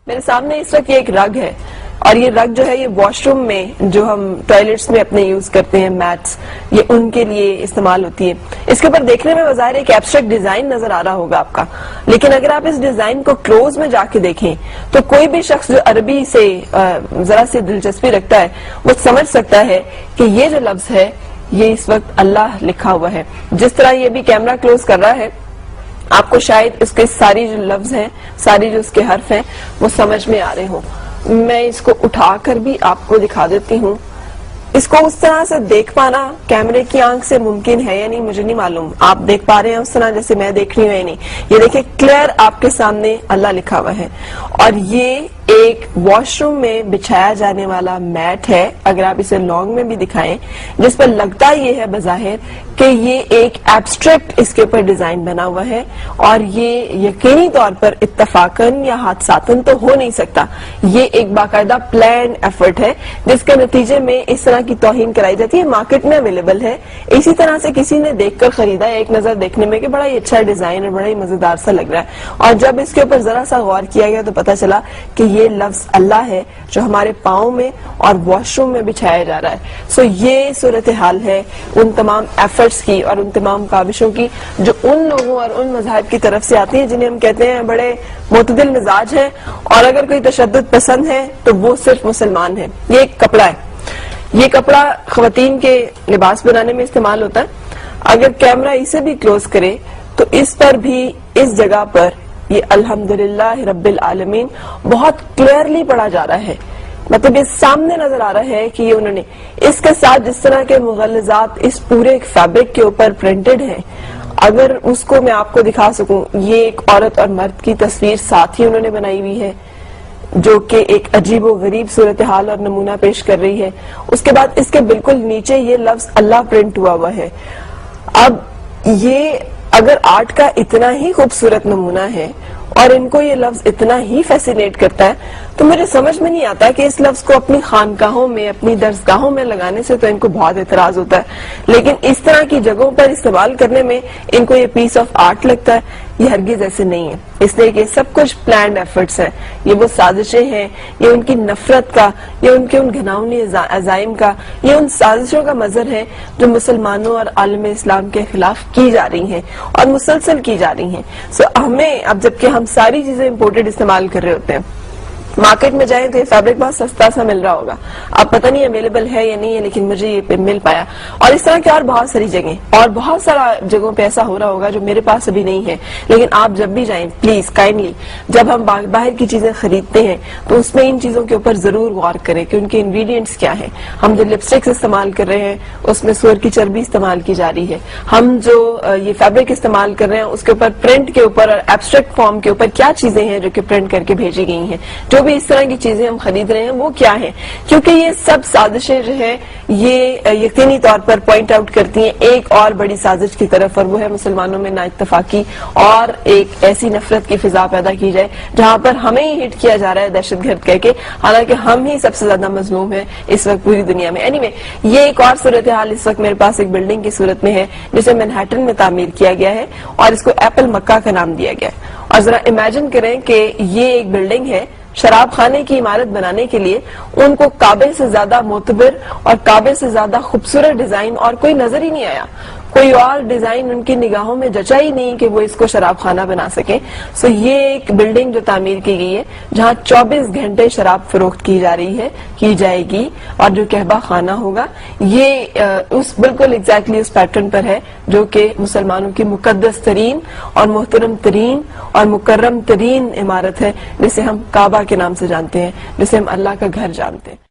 میرے سامنے اس وقت یہ ایک رگ ہے اور یہ رگ جو ہے یہ واش روم میں جو ہم ٹوائلٹس میں اپنے یوز کرتے ہیں میٹس، یہ ان کے لیے استعمال ہوتی ہے. اس کے اوپر دیکھنے میں بظاہر ایک ایبسٹریکٹ ڈیزائن نظر آ رہا ہوگا آپ کا، لیکن اگر آپ اس ڈیزائن کو کلوز میں جا کے دیکھیں تو کوئی بھی شخص جو عربی سے ذرا سی دلچسپی رکھتا ہے وہ سمجھ سکتا ہے کہ یہ جو لفظ ہے یہ اس وقت اللہ لکھا ہوا ہے. جس طرح یہ بھی کیمرہ کلوز کر رہا ہے آپ کو شاید اس کے ساری جو لفظ ہیں، ساری جو اس کے حرف ہیں وہ سمجھ میں آ رہے ہوں. میں اس کو اٹھا کر بھی آپ کو دکھا دیتی ہوں. اس کو اس طرح سے دیکھ پانا کیمرے کی آنکھ سے ممکن ہے یا نہیں مجھے نہیں معلوم. آپ دیکھ پا رہے ہیں اس طرح جیسے میں دیکھ رہی ہوں یا نہیں؟ یہ دیکھیں کلیئر آپ کے سامنے اللہ لکھا ہوا ہے اور یہ ایک واش روم میں بچھایا جانے والا میٹ ہے. اگر آپ اسے لانگ میں بھی دکھائیں جس پر لگتا یہ ہے بظاہر کہ یہ ایک ایبسٹریکٹ اس کے اوپر ڈیزائن بنا ہوا ہے اور یہ یقینی طور پر اتفاقاً یا حادثاتاً تو ہو نہیں سکتا. یہ ایک باقاعدہ پلان ایفرٹ ہے جس کے نتیجے میں اس طرح کی توہین کرائی جاتی ہے. مارکیٹ میں اویلیبل ہے. اسی طرح سے کسی نے دیکھ کر خریدا ہے ایک نظر دیکھنے میں کہ بڑا ہی اچھا ڈیزائن اور بڑا ہی مزیدار سا لگ رہا ہے اور جب اس کے اوپر ذرا سا غور کیا گیا تو پتا چلا کہ یہ لفظ اللہ ہے جو ہمارے پاؤں میں اور واش روم میں بچھایا جا رہا ہے. سو یہ صورتحال ہے ان تمام ایفرٹس کی اور ان تمام کاوشوں کی جو ان لوگوں اور ان مذاہب کی طرف سے آتی ہیں جنہیں ہم کہتے ہیں بڑے معتدل مزاج ہیں اور اگر کوئی تشدد پسند ہے تو وہ صرف مسلمان ہے. یہ ایک کپڑا ہے. یہ کپڑا خواتین کے لباس بنانے میں استعمال ہوتا ہے. اگر کیمرہ اسے بھی کلوز کرے تو اس پر بھی اس جگہ پر یہ الحمدللہ رب العالمین بہت کلیئرلی پڑھا جا رہا ہے. مطلب یہ سامنے نظر آ رہا ہے کہ یہ انہوں نے اس کے ساتھ جس طرح کے مغلظات اس پورے فیبرک کے اوپر پرنٹڈ ہیں اگر اس کو میں آپ کو دکھا سکوں. یہ ایک عورت اور مرد کی تصویر ساتھ ہی انہوں نے بنائی ہوئی ہے جو کہ ایک عجیب و غریب صورتحال اور نمونہ پیش کر رہی ہے. اس کے بعد اس کے بالکل نیچے یہ لفظ اللہ پرنٹ ہوا ہے. اب یہ اگر آرٹ کا اتنا ہی خوبصورت نمونہ ہے اور ان کو یہ لفظ اتنا ہی فیسینیٹ کرتا ہے تو مجھے سمجھ میں نہیں آتا کہ اس لفظ کو اپنی خانقاہوں میں اپنی درسگاہوں میں لگانے سے تو ان کو بہت اعتراض ہوتا ہے لیکن اس طرح کی جگہوں پر استعمال کرنے میں ان کو یہ پیس آف آرٹ لگتا ہے. یہ ہرگز ایسے نہیں ہے. اس لیے کہ سب کچھ پلانڈ ایفرٹس ہیں. یہ وہ سازشیں ہیں، یہ ان کی نفرت کا، یہ ان کے ان گھناؤنی عزائم کا، یہ ان سازشوں کا مظہر ہے جو مسلمانوں اور عالم اسلام کے خلاف کی جا رہی ہیں اور مسلسل کی جا رہی ہیں. سو ہمیں اب جبکہ ہم ساری چیزیں امپورٹڈ استعمال کر رہے ہوتے ہیں مارکیٹ میں جائیں تو یہ فیبرک بہت سستا سا مل رہا ہوگا. اب پتہ نہیں اویلیبل ہے یا نہیں ہے لیکن مجھے یہ مل پایا. اور اس طرح کی اور بہت ساری جگہیں اور بہت سارا جگہوں پہ ایسا ہو رہا ہوگا جو میرے پاس ابھی نہیں ہے. لیکن آپ جب بھی جائیں پلیز کائنڈلی جب ہم باہر کی چیزیں خریدتے ہیں تو اس میں ان چیزوں کے اوپر ضرور غور کریں کہ ان کے انگریڈینٹس کیا ہیں. ہم جو لپسٹکس استعمال کر رہے ہیں اس میں سور کی چربی استعمال کی جا رہی ہے. ہم جو یہ فیبرک استعمال کر رہے ہیں اس کے اوپر پرنٹ کے اوپر اور ایبسٹریکٹ فارم کے اوپر کیا چیزیں ہیں جو کہ پرنٹ کر کے بھیجی گئی ہیں. جو بھی اس طرح کی چیزیں ہم خرید رہے ہیں وہ کیا ہیں کیونکہ یہ سب سازشیں جو ہیں یہ یقینی طور پر پوائنٹ آؤٹ کرتی ہیں ایک اور بڑی سازش کی طرف اور وہ ہے مسلمانوں میں نا اتفاقی اور ایک ایسی نفرت کی فضا پیدا کی جائے جہاں پر ہمیں ہی ہٹ کیا جا رہا ہے دہشت گرد کہہ کے حالانکہ ہم ہی سب سے زیادہ مظلوم ہیں اس وقت پوری دنیا میں. اینی وے یہ ایک اور صورتحال اس وقت میرے پاس ایک بلڈنگ کی صورت میں ہے جسے مینہٹن میں تعمیر کیا گیا ہے اور اس کو ایپل مکہ کا نام دیا گیا ہے. اور ذرا امیجن کریں کہ یہ ایک بلڈنگ ہے شراب خانے کی عمارت بنانے کے لیے ان کو کعبے سے زیادہ معتبر اور کعبے سے زیادہ خوبصورت ڈیزائن اور کوئی نظر ہی نہیں آیا. کوئی اور ڈیزائن ان کی نگاہوں میں جچا ہی نہیں کہ وہ اس کو شراب خانہ بنا سکیں. سو یہ ایک بلڈنگ جو تعمیر کی گئی ہے جہاں 24 گھنٹے شراب فروخت کی جا رہی ہے کی جائے گی اور جو کہبہ خانہ ہوگا یہ اس بالکل ایگزیکٹلی اس پیٹرن پر ہے جو کہ مسلمانوں کی مقدس ترین اور محترم ترین اور مکرم ترین عمارت ہے جسے ہم کعبہ کے نام سے جانتے ہیں، جسے ہم اللہ کا گھر جانتے ہیں.